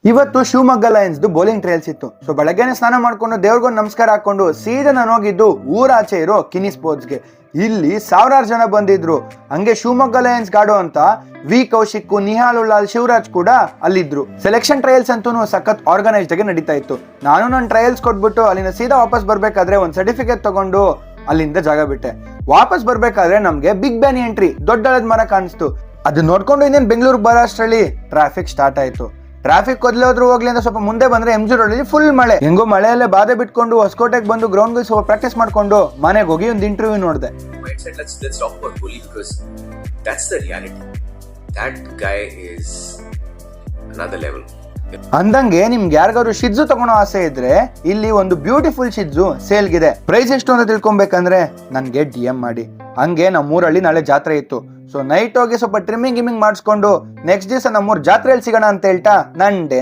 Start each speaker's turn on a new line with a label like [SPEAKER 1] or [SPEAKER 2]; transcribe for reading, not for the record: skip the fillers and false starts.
[SPEAKER 1] ಇವತ್ತು Shivamogga Lions bowling trials ಇತ್ತು. So ಬೆಳಗ್ಗೆನೆ ಸ್ನಾನ ಮಾಡ್ಕೊಂಡು ದೇವ್ರಿಗೊಂದು ನಮಸ್ಕಾರ ಹಾಕೊಂಡು ಸೀದಾ ನಾನು ಹೋಗಿದ್ದು ಊರಾಚೆ ಇರೋ ಕಿನಿ ಸ್ಪೋರ್ಟ್ಸ್ಗೆ. ಇಲ್ಲಿ ಸಾವಿರಾರು ಜನ ಬಂದಿದ್ರು. ಹಂಗೆ ಶಿವಮೊಗ್ಗ ಲಯನ್ಸ್ ಗಾಡು ಅಂತ ವಿ ಕೌಶಿಕ್, ನಿಹಾಲ್ ಉಲ್ಲಾಲ್, ಶಿವರಾಜ್ ಕೂಡ ಅಲ್ಲಿದ್ರು. ಸೆಲೆಕ್ಷನ್ ಟ್ರಯಲ್ಸ್ ಅಂತೂ ಸಖತ್ ಆರ್ಗನೈಸ್ಡ್ ಆಗಿ ನಡೀತಾ ಇತ್ತು. ನಾನು ನನ್ನ ಟ್ರಯಲ್ಸ್ ಕೊಟ್ಬಿಟ್ಟು ಅಲ್ಲಿಂದ ಸೀದಾ ವಾಪಸ್ ಬರ್ಬೇಕಾದ್ರೆ ಒಂದು ಸರ್ಟಿಫಿಕೇಟ್ ತಗೊಂಡು ಅಲ್ಲಿಂದ ಜಾಗ ಬಿಟ್ಟೆ. ವಾಪಸ್ ಬರ್ಬೇಕಾದ್ರೆ ನಮ್ಗೆ ಬಿಗ್ ಬ್ಯಾನ್ ಎಂಟ್ರಿ ದೊಡ್ಡ ಮರ ಕಾಣಿಸ್ತು. ಅದನ್ನ ನೋಡ್ಕೊಂಡು ಇನ್ನೇನು ಬೆಂಗಳೂರಿಗೆ ಬರೋ ಅಷ್ಟರಲ್ಲಿ ಟ್ರಾಫಿಕ್ ಸ್ಟಾರ್ಟ್ ಆಯ್ತು. ಟ್ರಾಫಿಕ್ ಕೊದ್ಲೋದ್ರು ಹೋಗ್ಲಿ ಅಂತ ಸ್ವಲ್ಪ ಮುಂದೆ ಬಂದ್ರೆ MG ರೋಡ್ ಅಲ್ಲಿ ಫುಲ್ ಮಳೆ. ಹೆಂಗೋ ಮಳೆಯಲ್ಲೇ ಬಾಧೆ ಬಿಟ್ಕೊಂಡು ಹೊಸಕೋಟೆಗೆ ಬಂದು ಗ್ರೌಂಡ್ ಗೆ ಸ್ವಲ್ಪ ಪ್ರಾಕ್ಟೀಸ್ ಮಾಡ್ಕೊಂಡು ಮನೆಗೆ ಹೋಗಿ ಒಂದು ಇಂಟರ್ವ್ಯೂ ನೋಡಿದೆ.
[SPEAKER 2] Let's talk about Kohli because that's the reality. That guy is another level.
[SPEAKER 1] ಅಂದಂಗೆ ನಿಮ್ಗೆ ಯಾರಿಗಾದ್ರು ಶಿಡ್ಜು ತಗೊಳೋ ಆಸೆ ಇದ್ರೆ ಇಲ್ಲಿ ಒಂದು ಬ್ಯೂಟಿಫುಲ್ ಶಿಡ್ಜು ಸೇಲ್ಗಿದೆ. ಪ್ರೈಸ್ ಎಷ್ಟು ಅಂತ ತಿಳ್ಕೊಬೇಕಂದ್ರೆ ನನ್ಗೆ DM ಮಾಡಿ. ಹಂಗೆ ನಮ್ಮೂರಲ್ಲಿ ನಾಳೆ ಜಾತ್ರೆ ಇತ್ತು. ಸೊ ನೈಟ್ ಹೋಗಿ ಸ್ವಲ್ಪ ಟ್ರಿಮ್ಮಿಂಗ್ ಮಾಡಿಸ್ಕೊಂಡು ನೆಕ್ಸ್ಟ್ ದಿವಸ ನಮ್ಮೂರ್ ಜಾತ್ರೆಯಲ್ಲಿ ಸಿಗೋಣ ಅಂತ ಹೇಳ್ತಾ ನಂಡೆ